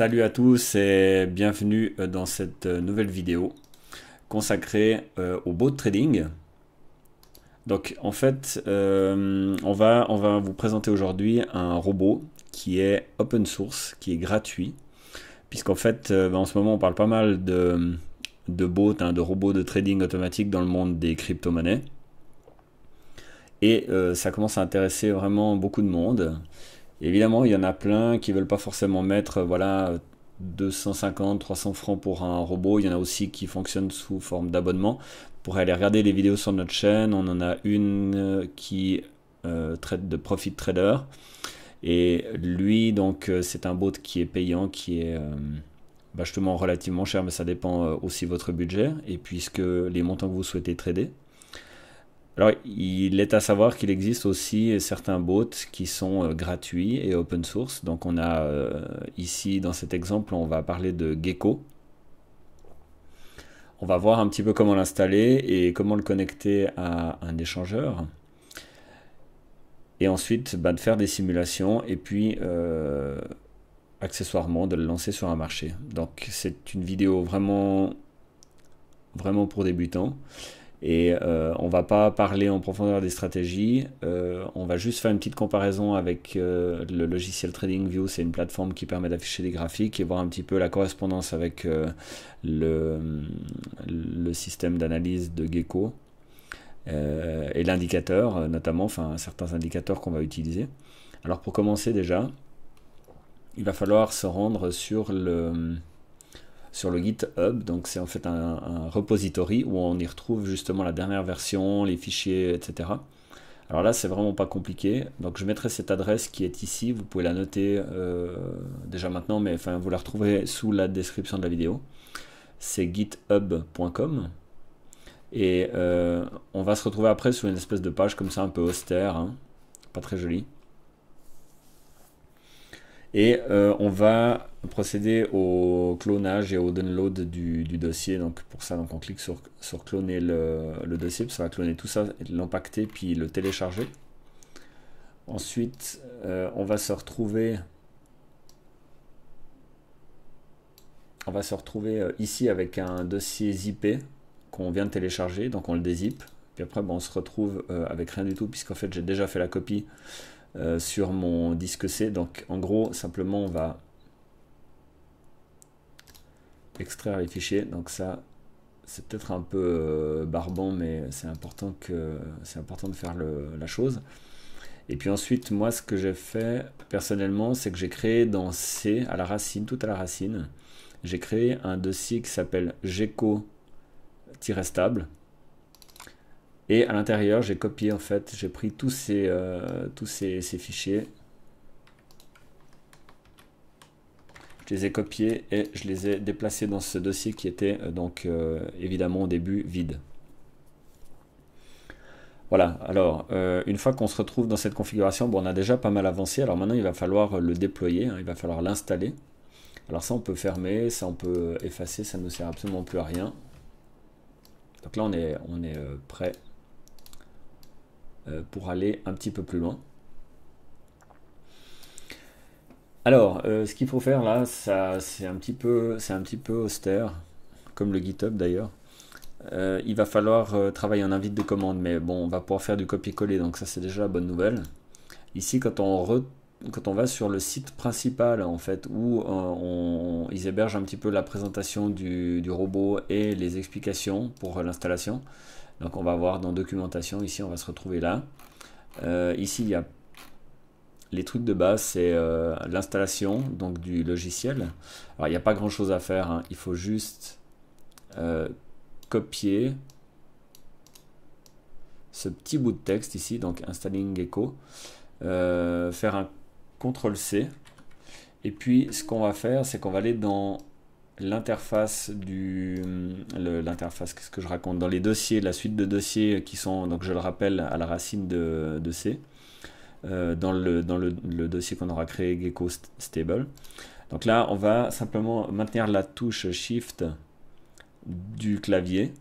Salut à tous et bienvenue dans cette nouvelle vidéo consacrée au bot trading. Donc en fait, on va vous présenter aujourd'hui un robot qui est open source, qui est gratuit, puisqu'en fait en ce moment on parle pas mal de bots, de robots de trading automatique dans le monde des crypto-monnaies. Et ça commence à intéresser vraiment beaucoup de monde. Évidemment, il y en a plein qui veulent pas forcément mettre voilà 250, 300 francs pour un robot. Il y en a aussi qui fonctionnent sous forme d'abonnement. Vous pourrez aller regarder les vidéos sur notre chaîne. On en a une qui traite de profit trader. Et lui, donc, c'est un bot qui est payant, qui est justement relativement cher, mais ça dépend aussi de votre budget et puisque les montants que vous souhaitez trader. Alors, il est à savoir qu'il existe aussi certains bots qui sont gratuits et open source. Donc, on a ici, dans cet exemple, on va parler de Gecko. On va voir un petit peu comment l'installer et comment le connecter à un échangeur. Et ensuite, de faire des simulations et puis, accessoirement, de le lancer sur un marché. Donc, c'est une vidéo vraiment pour débutants. Et on va pas parler en profondeur des stratégies, on va juste faire une petite comparaison avec le logiciel TradingView. C'est une plateforme qui permet d'afficher des graphiques et voir un petit peu la correspondance avec le système d'analyse de Gecko et l'indicateur notamment, enfin certains indicateurs qu'on va utiliser. Alors pour commencer déjà, il va falloir se rendre sur le GitHub. Donc c'est en fait un repository où on y retrouve justement la dernière version, les fichiers, etc. Alors là c'est vraiment pas compliqué, donc je mettrai cette adresse qui est ici, vous pouvez la noter déjà maintenant, mais enfin vous la retrouverez sous la description de la vidéo. C'est github.com et on va se retrouver après sur une espèce de page comme ça un peu austère, hein, pas très jolie. Et on va procéder au clonage et au download du dossier. Donc pour ça, donc on clique sur cloner le dossier, puis ça va cloner tout ça, l'impacter, puis le télécharger. Ensuite, on va se retrouver ici avec un dossier zippé qu'on vient de télécharger, donc on le dézippe. Puis après, on se retrouve avec rien du tout, puisqu'en fait j'ai déjà fait la copie sur mon disque C. Donc en gros, simplement on va extraire les fichiers. Donc ça, c'est peut-être un peu barbant, mais c'est important de faire la chose. Et puis ensuite, moi, ce que j'ai fait personnellement, c'est que j'ai créé dans C, à la racine, tout à la racine, j'ai créé un dossier qui s'appelle gecko-stable. Et à l'intérieur, j'ai copié, en fait, j'ai pris tous ces fichiers. Je les ai copiés et je les ai déplacés dans ce dossier qui était donc évidemment au début vide. Voilà, alors une fois qu'on se retrouve dans cette configuration, on a déjà pas mal avancé. Alors maintenant il va falloir le déployer, hein, il va falloir l'installer. Alors ça on peut fermer, ça on peut effacer, ça ne nous sert absolument plus à rien. Donc là on est prêt pour aller un petit peu plus loin. Alors, ce qu'il faut faire là, c'est un petit peu austère, comme le GitHub d'ailleurs. Il va falloir travailler en invite de commande, mais bon, on va pouvoir faire du copier-coller, donc ça c'est déjà la bonne nouvelle. Ici, quand on va sur le site principal, en fait, où ils hébergent un petit peu la présentation du robot et les explications pour l'installation. Donc on va voir dans documentation, ici on va se retrouver là. Ici il y a les trucs de base, c'est l'installation donc du logiciel. Alors il n'y a pas grand chose à faire, hein. Il faut juste copier ce petit bout de texte ici, donc installing Gecko, faire un CTRL-C, et puis ce qu'on va faire, c'est qu'on va aller dans l'interface qu'est-ce que je raconte, dans les dossiers, la suite de dossiers qui sont, donc je le rappelle, à la racine de C. Dans le dossier qu'on aura créé Gecko Stable. Donc là, on va simplement maintenir la touche Shift du clavier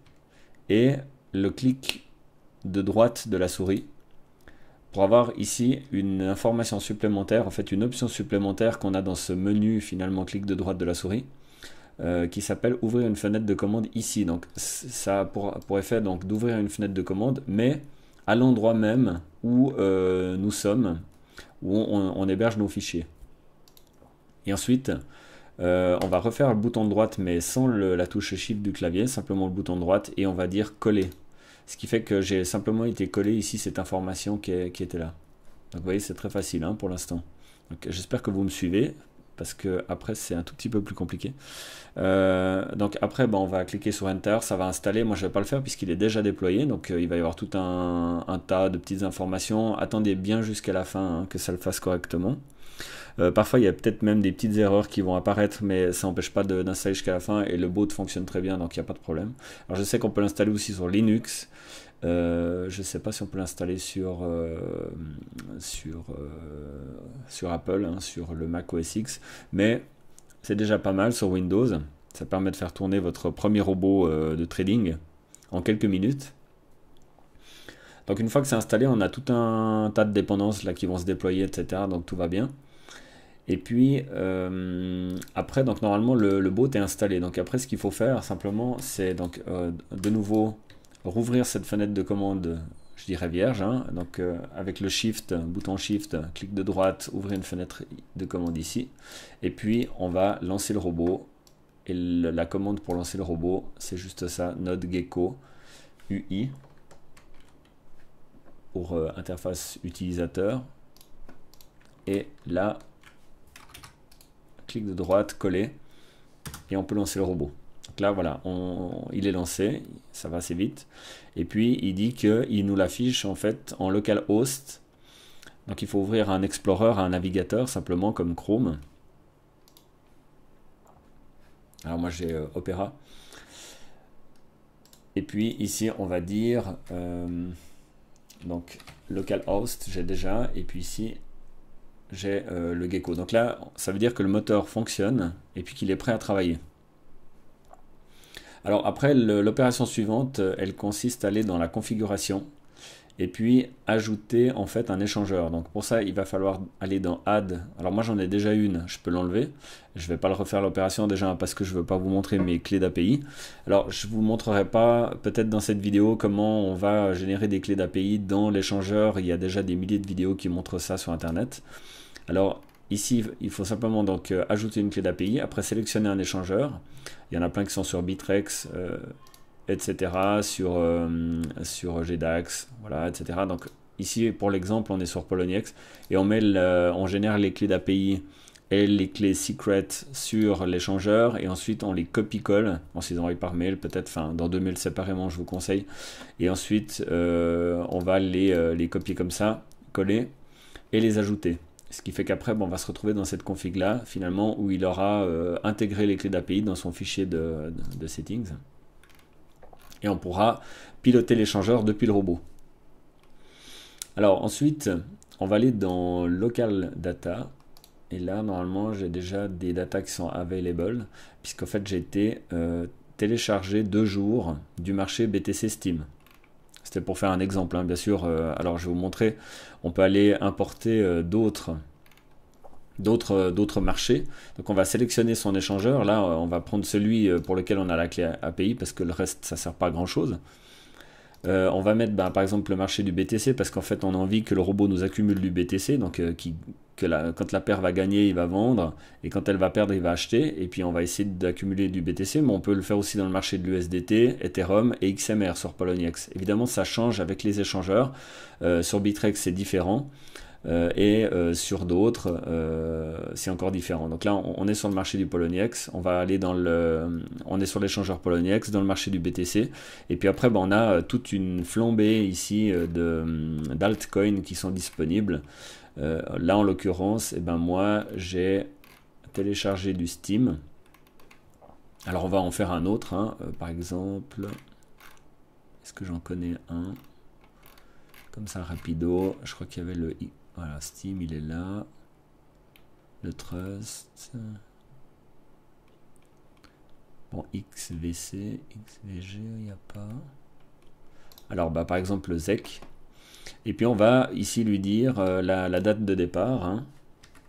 et le clic de droite de la souris pour avoir ici une information supplémentaire, en fait une option supplémentaire qu'on a dans ce menu finalement clic de droite de la souris, qui s'appelle ouvrir une fenêtre de commande ici. Donc ça a pour effet donc d'ouvrir une fenêtre de commande, mais à l'endroit même où nous sommes, où on héberge nos fichiers. Et ensuite, on va refaire le bouton de droite, mais sans la touche Shift du clavier, simplement le bouton de droite, et on va dire coller. Ce qui fait que j'ai simplement été collé ici cette information qui était là. Donc vous voyez, c'est très facile hein, pour l'instant. J'espère que vous me suivez, parce que après c'est un tout petit peu plus compliqué. Donc après, on va cliquer sur Enter, ça va installer. Moi je ne vais pas le faire puisqu'il est déjà déployé, donc il va y avoir tout un tas de petites informations. Attendez bien jusqu'à la fin hein, que ça le fasse correctement. Parfois il y a peut-être même des petites erreurs qui vont apparaître, mais ça n'empêche pas d'installer jusqu'à la fin, et le boot fonctionne très bien, donc il n'y a pas de problème. Alors je sais qu'on peut l'installer aussi sur Linux, je ne sais pas si on peut l'installer sur Apple, hein, sur le Mac OS X, mais c'est déjà pas mal sur Windows. Ça permet de faire tourner votre premier robot de trading en quelques minutes. Donc une fois que c'est installé, on a tout un tas de dépendances là qui vont se déployer, etc. Donc tout va bien. Et puis après, donc normalement le bot est installé. Donc après, ce qu'il faut faire simplement, c'est donc de nouveau rouvrir cette fenêtre de commande, je dirais vierge. Hein, donc avec le Shift, bouton Shift, clic de droite, ouvrir une fenêtre de commande ici. Et puis on va lancer le robot. Et la commande pour lancer le robot, c'est juste ça, node gecko UI pour interface utilisateur. Et là, clic de droite, coller, et on peut lancer le robot. Donc là, voilà, il est lancé, ça va assez vite. Et puis, il dit qu'il nous l'affiche en fait en localhost. Donc, il faut ouvrir un Explorer, un navigateur, simplement comme Chrome. Alors, moi, j'ai Opera. Et puis, ici, on va dire, donc, localhost, j'ai déjà, et puis ici, j'ai le gecko. Donc là, ça veut dire que le moteur fonctionne et puis qu'il est prêt à travailler. Alors après, l'opération suivante, elle consiste à aller dans la configuration et puis ajouter en fait un échangeur. Donc pour ça, il va falloir aller dans Add. Alors moi, j'en ai déjà une, je peux l'enlever. Je ne vais pas le refaire l'opération déjà parce que je ne veux pas vous montrer mes clés d'API. Alors je ne vous montrerai pas peut-être dans cette vidéo comment on va générer des clés d'API dans l'échangeur. Il y a déjà des milliers de vidéos qui montrent ça sur Internet. Alors ici, il faut simplement donc ajouter une clé d'API, après sélectionner un échangeur. Il y en a plein qui sont sur Bittrex, etc., sur GDAX, voilà, etc. Donc ici, pour l'exemple, on est sur Poloniex et on génère les clés d'API et les clés secret sur l'échangeur, et ensuite on les copie-colle, on s'y envoie par mail, peut-être, enfin dans 2 mails séparément, je vous conseille. Et ensuite, on va les copier comme ça, coller et les ajouter. Ce qui fait qu'après, on va se retrouver dans cette config-là, finalement, où il aura intégré les clés d'API dans son fichier de settings. Et on pourra piloter l'échangeur depuis le robot. Alors ensuite, on va aller dans Local Data. Et là, normalement, j'ai déjà des datas qui sont available, puisqu'en fait, j'ai été téléchargé 2 jours du marché BTC Steam. C'était pour faire un exemple, hein, bien sûr. Alors, je vais vous montrer. On peut aller importer d'autres marchés. Donc, on va sélectionner son échangeur. Là, on va prendre celui pour lequel on a la clé API, parce que le reste, ça ne sert pas à grand-chose. On va mettre, par exemple, le marché du BTC, parce qu'en fait, on a envie que le robot nous accumule du BTC. Donc, quand la paire va gagner, il va vendre, et quand elle va perdre, il va acheter. Et puis, on va essayer d'accumuler du BTC, mais on peut le faire aussi dans le marché de l'USDT, Ethereum et XMR sur Poloniex. Évidemment, ça change avec les échangeurs. Sur Bittrex, c'est différent. Sur d'autres, c'est encore différent. Donc là, on est sur le marché du Poloniex, on va aller on est sur l'échangeur Poloniex, dans le marché du BTC, et puis après, on a toute une flambée ici d'altcoins qui sont disponibles. Là, en l'occurrence, moi, j'ai téléchargé du Steam. Alors, on va en faire un autre, hein. Par exemple, est-ce que j'en connais un comme ça, rapido? Je crois qu'il y avait le... Voilà, Steam, il est là. Le Trust. Bon, XVC, XVG, il n'y a pas. Alors, par exemple, le ZEC. Et puis on va ici lui dire la date de départ, hein.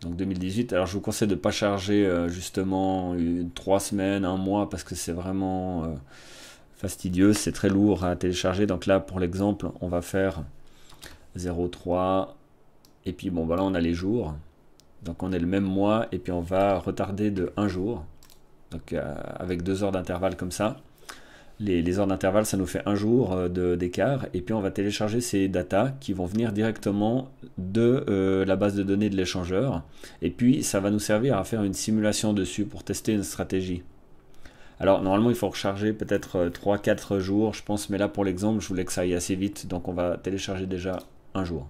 Donc 2018. Alors je vous conseille de ne pas charger justement 3 semaines, un mois, parce que c'est vraiment fastidieux, c'est très lourd à télécharger. Donc là pour l'exemple on va faire 03, et puis bon voilà, on a les jours. Donc on est le même mois, et puis on va retarder de 1 jour. Donc avec 2 heures d'intervalle comme ça. Les heures d'intervalle, ça nous fait 1 jour d'écart. Et puis on va télécharger ces datas qui vont venir directement de la base de données de l'échangeur. Et puis ça va nous servir à faire une simulation dessus pour tester une stratégie. Alors normalement il faut recharger peut-être 3-4 jours je pense, mais là pour l'exemple je voulais que ça aille assez vite, donc on va télécharger déjà 1 jour.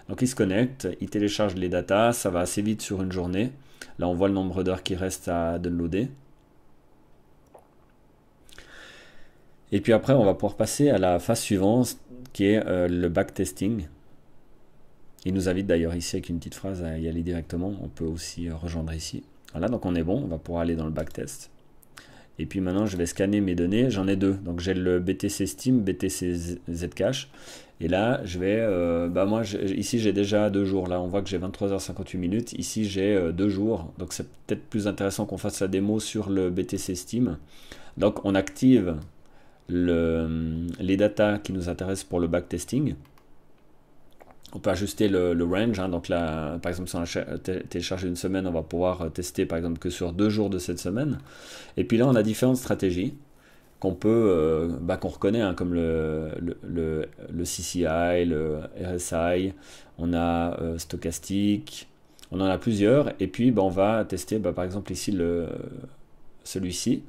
Donc il se connecte, il télécharge les datas, ça va assez vite sur une journée. Là on voit le nombre d'heures qui reste à downloader. Et puis après on va pouvoir passer à la phase suivante qui est le backtesting. Il nous invite d'ailleurs ici avec une petite phrase à y aller directement, on peut aussi rejoindre ici. Voilà, donc on est bon, on va pouvoir aller dans le backtest. Et puis maintenant je vais scanner mes données, j'en ai 2, donc j'ai le BTC Steam, BTC Zcash, et là je vais, moi ici j'ai déjà 2 jours, là on voit que j'ai 23h58 minutes, ici j'ai 2 jours, donc c'est peut-être plus intéressant qu'on fasse la démo sur le BTC Steam. Donc on active les datas qui nous intéressent pour le backtesting. On peut ajuster le range, hein, donc là, par exemple, si on a téléchargé une semaine, on va pouvoir tester par exemple que sur 2 jours de cette semaine. Et puis là, on a différentes stratégies qu'on peut, qu'on reconnaît, hein, comme le CCI, le RSI, on a stochastique, on en a plusieurs. Et puis, on va tester, par exemple ici celui-ci.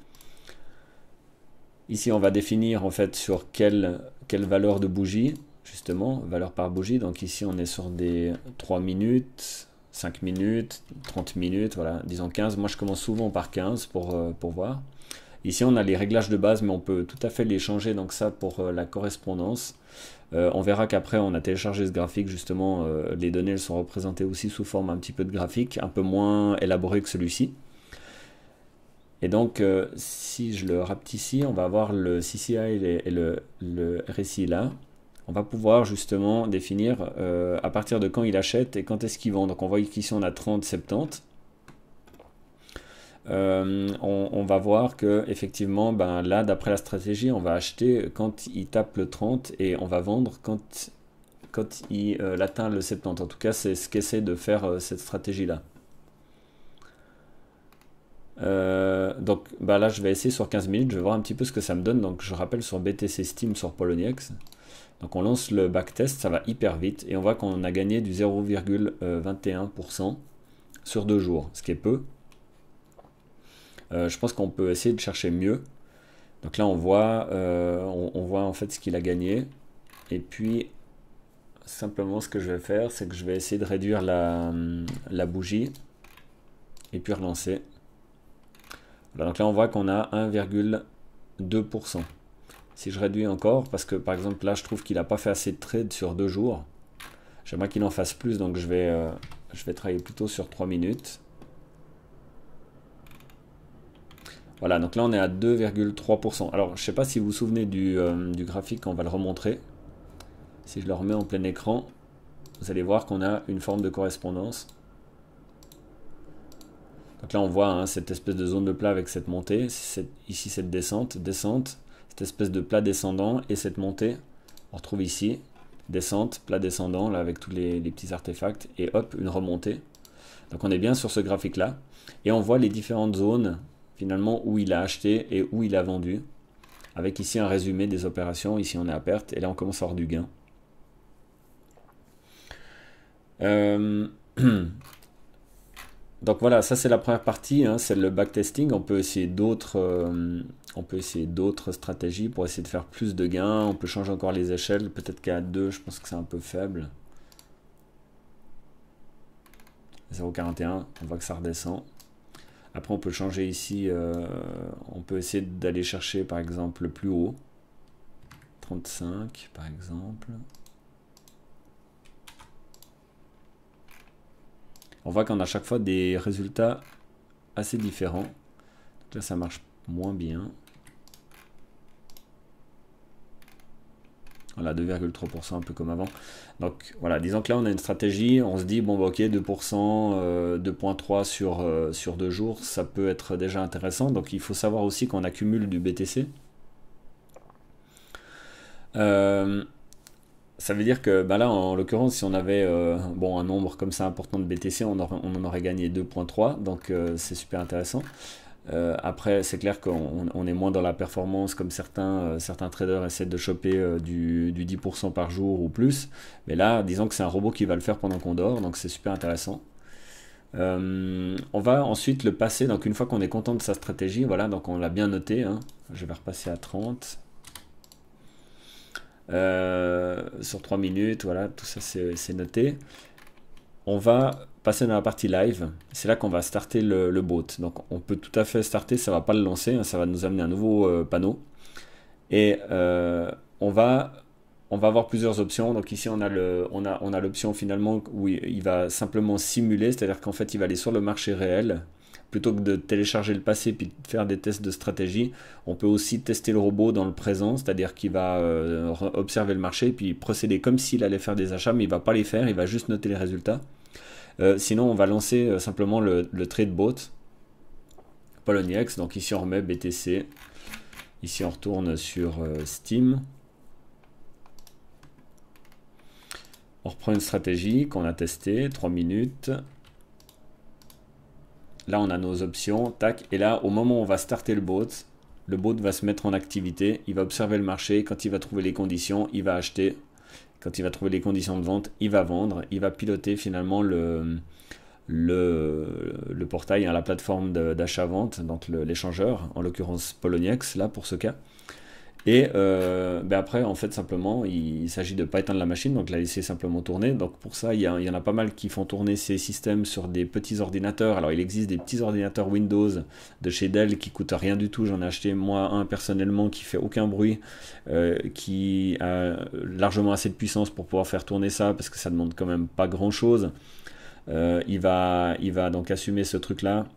Ici, on va définir en fait sur quelle valeur de bougie. Justement, valeur par bougie, donc ici on est sur des 3 minutes, 5 minutes, 30 minutes, voilà, disons 15, moi je commence souvent par 15 pour voir. Ici on a les réglages de base, mais on peut tout à fait les changer, donc ça pour la correspondance. On verra qu'après on a téléchargé ce graphique, justement les données elles sont représentées aussi sous forme un petit peu de graphique, un peu moins élaboré que celui-ci. Et donc si je le rapetissis, on va avoir le CCI et le RSI là. On va pouvoir justement définir à partir de quand il achète et quand est-ce qu'il vend. Donc on voit qu'ici on a 30, 70. On va voir que effectivement, là d'après la stratégie, on va acheter quand il tape le 30 et on va vendre quand il atteint le 70. En tout cas, c'est ce qu'essaie de faire cette stratégie-là. Donc là, je vais essayer sur 15 minutes, je vais voir un petit peu ce que ça me donne. Donc je rappelle sur BTC Steam sur Poloniex. Donc on lance le backtest, ça va hyper vite et on voit qu'on a gagné du 0,21% sur 2 jours, ce qui est peu. Je pense qu'on peut essayer de chercher mieux. Donc là on voit en fait ce qu'il a gagné. Et puis simplement ce que je vais faire, c'est que je vais essayer de réduire la bougie et puis relancer. Voilà, donc là on voit qu'on a 1,2%. Si je réduis encore, parce que par exemple là je trouve qu'il n'a pas fait assez de trades sur 2 jours, j'aimerais qu'il en fasse plus, donc je vais travailler plutôt sur 3 minutes. Voilà, donc là on est à 2,3%. Alors je ne sais pas si vous vous souvenez du graphique, on va le remontrer. Si je le remets en plein écran, vous allez voir qu'on a une forme de correspondance. Donc là on voit hein, cette espèce de zone de plat avec cette montée, ici cette descente, cette espèce de plat descendant et cette montée, on retrouve ici, descente, plat descendant, là avec tous les petits artefacts, et hop, une remontée. Donc on est bien sur ce graphique là, et on voit les différentes zones finalement où il a acheté et où il a vendu, avec ici un résumé des opérations, ici on est à perte, et là on commence à avoir du gain. Donc voilà, ça c'est la première partie, hein, c'est le backtesting. On peut essayer d'autres stratégies pour essayer de faire plus de gains. On peut changer encore les échelles, peut-être qu'à 2, je pense que c'est un peu faible. 0,41, on voit que ça redescend. Après on peut changer ici, on peut essayer d'aller chercher par exemple le plus haut. 35 par exemple. On voit qu'on a à chaque fois des résultats assez différents. Donc là, ça marche moins bien. Voilà, 2,3%, un peu comme avant. Donc voilà, disons que là on a une stratégie, on se dit bon bah, ok 2%, 2,3 sur 2 jours, ça peut être déjà intéressant. Donc il faut savoir aussi qu'on accumule du BTC. Ça veut dire que bah là en l'occurrence si on avait bon, un nombre comme ça important de BTC, on en aurait gagné 2,3, donc c'est super intéressant. Après, c'est clair qu'on est moins dans la performance comme certains traders essaient de choper du 10% par jour ou plus. Mais là, disons que c'est un robot qui va le faire pendant qu'on dort, donc c'est super intéressant. On va ensuite le passer, donc une fois qu'on est content de sa stratégie, voilà, donc on l'a bien noté, hein. Je vais repasser à 30. Sur 3 minutes, voilà, tout ça c'est noté. On va passer dans la partie live, c'est là qu'on va starter le bot. Donc on peut tout à fait starter, ça va pas le lancer, hein, ça va nous amener un nouveau panneau. Et on va avoir plusieurs options. Donc ici on a l'option finalement où il va simplement simuler, c'est-à-dire qu'en fait il va aller sur le marché réel. Plutôt que de télécharger le passé puis de faire des tests de stratégie, on peut aussi tester le robot dans le présent, c'est-à-dire qu'il va observer le marché puis procéder comme s'il allait faire des achats, mais il va pas les faire, il va juste noter les résultats. Sinon, on va lancer simplement le trade bot Poloniex. Donc ici, on remet BTC. Ici, on retourne sur Steam. On reprend une stratégie qu'on a testée, 3 minutes. Là, on a nos options, tac. Et là, au moment où on va starter le bot va se mettre en activité. Il va observer le marché. Quand il va trouver les conditions, il va acheter. Quand il va trouver les conditions de vente, il va vendre. Il va piloter finalement le portail, hein, la plateforme d'achat-vente, donc l'échangeur, en l'occurrence Poloniex, là pour ce cas. Et après, en fait, simplement, il s'agit de ne pas éteindre la machine, donc la laisser simplement tourner. Donc pour ça, il y en a pas mal qui font tourner ces systèmes sur des petits ordinateurs. Alors il existe des petits ordinateurs Windows de chez Dell qui coûtent rien du tout. J'en ai acheté moi un personnellement qui fait aucun bruit, qui a largement assez de puissance pour pouvoir faire tourner ça, parce que ça demande quand même pas grand chose. Il va donc assumer ce truc-là.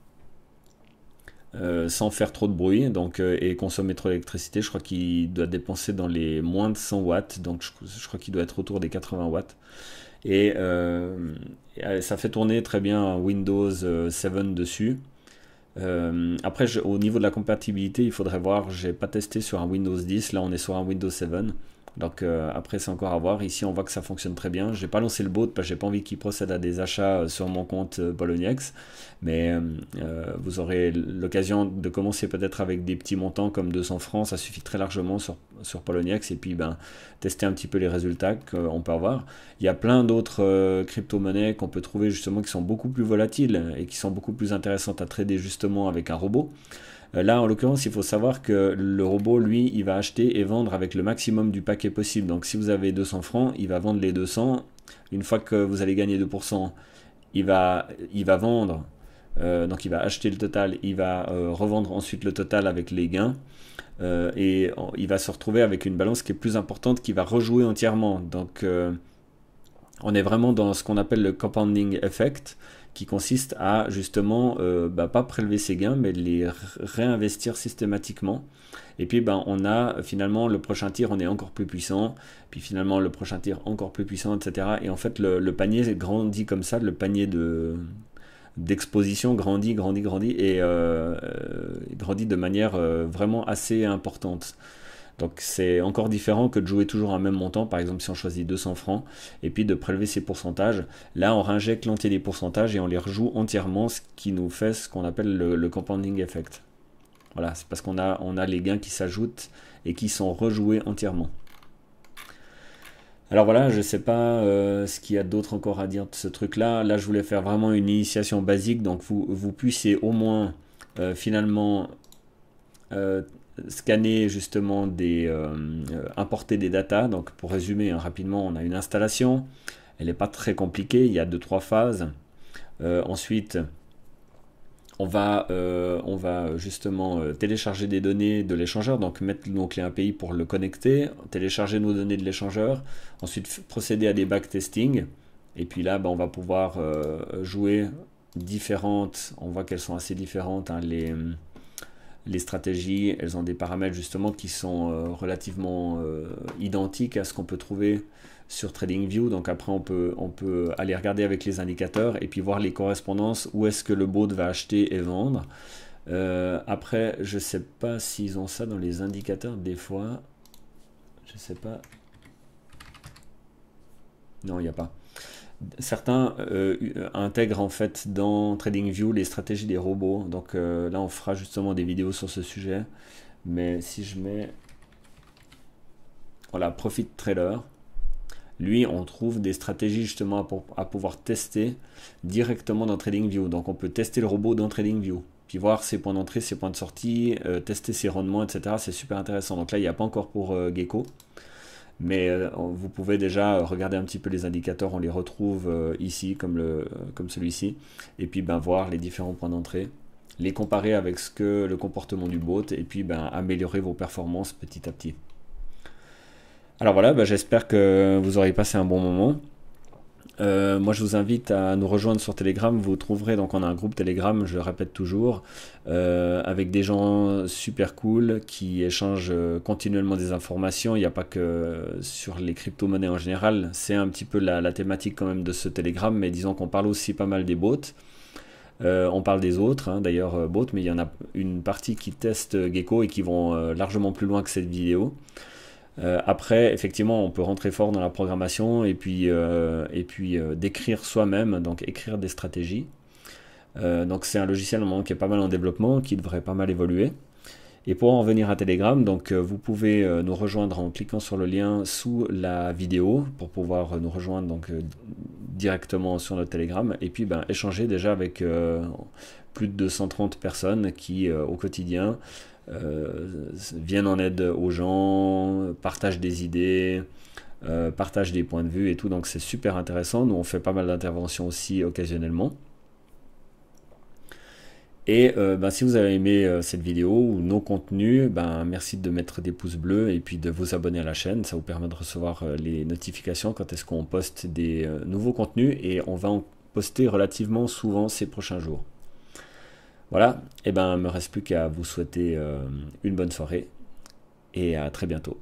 Sans faire trop de bruit donc, et consommer trop d'électricité. Je crois qu'il doit dépenser dans les moins de 100 watts, donc je crois qu'il doit être autour des 80 watts. Et ça fait tourner très bien Windows 7 dessus. Après, au niveau de la compatibilité, il faudrait voir, j'ai pas testé sur un Windows 10, là on est sur un Windows 7. Donc après c'est encore à voir. Ici on voit que ça fonctionne très bien. J'ai pas lancé le bot parce que j'ai pas envie qu'il procède à des achats sur mon compte Poloniex. Mais vous aurez l'occasion de commencer peut-être avec des petits montants comme 200 francs. Ça suffit très largement sur Poloniex. Et puis tester un petit peu les résultats qu'on peut avoir. Il y a plein d'autres crypto-monnaies qu'on peut trouver justement qui sont beaucoup plus volatiles et qui sont beaucoup plus intéressantes à trader justement avec un robot. Là, en l'occurrence, il faut savoir que le robot, lui, il va acheter et vendre avec le maximum du paquet possible. Donc, si vous avez 200 francs, il va vendre les 200. Une fois que vous allez gagner 2%, il va vendre. Donc, il va acheter le total. Il va revendre ensuite le total avec les gains. Et il va se retrouver avec une balance qui est plus importante, qui va rejouer entièrement. Donc, on est vraiment dans ce qu'on appelle le compounding effect, qui consiste à justement pas prélever ses gains mais les réinvestir systématiquement. Et puis on a finalement le prochain tir, on est encore plus puissant, puis finalement le prochain tir encore plus puissant, etc. Et en fait le panier grandit comme ça, le panier d'exposition grandit et grandit de manière vraiment assez importante. Donc c'est encore différent que de jouer toujours un même montant, par exemple si on choisit 200 francs, et puis de prélever ces pourcentages. Là on réinjecte l'entier des pourcentages et on les rejoue entièrement, ce qui nous fait ce qu'on appelle le compounding effect. Voilà, c'est parce qu'on a les gains qui s'ajoutent et qui sont rejoués entièrement. Alors voilà, je ne sais pas ce qu'il y a d'autre encore à dire de ce truc-là. Là je voulais faire vraiment une initiation basique, donc vous puissiez au moins finalement scanner justement importer des datas. Donc pour résumer rapidement, on a une installation, elle n'est pas très compliquée, il y a 2-3 phases. Ensuite on va justement télécharger des données de l'échangeur, donc mettre nos clés API pour le connecter, télécharger nos données de l'échangeur, ensuite procéder à des backtesting, et puis là on va pouvoir jouer différentes, on voit qu'elles sont assez différentes, hein, Les stratégies, elles ont des paramètres justement qui sont relativement identiques à ce qu'on peut trouver sur TradingView. Donc après, on peut aller regarder avec les indicateurs et puis voir les correspondances, où est-ce que le bot va acheter et vendre. Après, je sais pas s'ils ont ça dans les indicateurs des fois. Je sais pas. Non, il n'y a pas. Certains intègrent en fait dans TradingView les stratégies des robots. Donc là, on fera justement des vidéos sur ce sujet. Mais si je mets, voilà, Profit Trader, lui, on trouve des stratégies justement à pouvoir tester directement dans TradingView. Donc on peut tester le robot dans TradingView, puis voir ses points d'entrée, ses points de sortie, tester ses rendements, etc. C'est super intéressant. Donc là, il n'y a pas encore pour Gecko. Mais vous pouvez déjà regarder un petit peu les indicateurs, on les retrouve ici comme celui-ci, et puis voir les différents points d'entrée, les comparer avec le comportement du bot, et puis améliorer vos performances petit à petit. Alors voilà, j'espère que vous aurez passé un bon moment. Moi je vous invite à nous rejoindre sur Telegram. Vous trouverez, donc on a un groupe Telegram, je le répète toujours, avec des gens super cool qui échangent continuellement des informations. Il n'y a pas que sur les crypto-monnaies en général, c'est un petit peu la thématique quand même de ce Telegram, mais disons qu'on parle aussi pas mal des bots. On parle des autres, hein, d'ailleurs bots, mais il y en a une partie qui testent Gecko et qui vont largement plus loin que cette vidéo. Après, effectivement, on peut rentrer fort dans la programmation et puis d'écrire soi-même, donc écrire des stratégies. Donc c'est un logiciel qui est pas mal en développement, qui devrait pas mal évoluer. Et pour en venir à Telegram, donc vous pouvez nous rejoindre en cliquant sur le lien sous la vidéo pour pouvoir nous rejoindre donc directement sur notre Telegram et puis échanger déjà avec plus de 230 personnes qui au quotidien viennent en aide aux gens, partagent des idées, partagent des points de vue et tout, donc c'est super intéressant. Nous on fait pas mal d'interventions aussi occasionnellement. Et si vous avez aimé cette vidéo ou nos contenus, merci de mettre des pouces bleus et puis de vous abonner à la chaîne. Ça vous permet de recevoir les notifications quand est-ce qu'on poste des nouveaux contenus, et on va en poster relativement souvent ces prochains jours. Voilà, et il ne me reste plus qu'à vous souhaiter une bonne soirée et à très bientôt.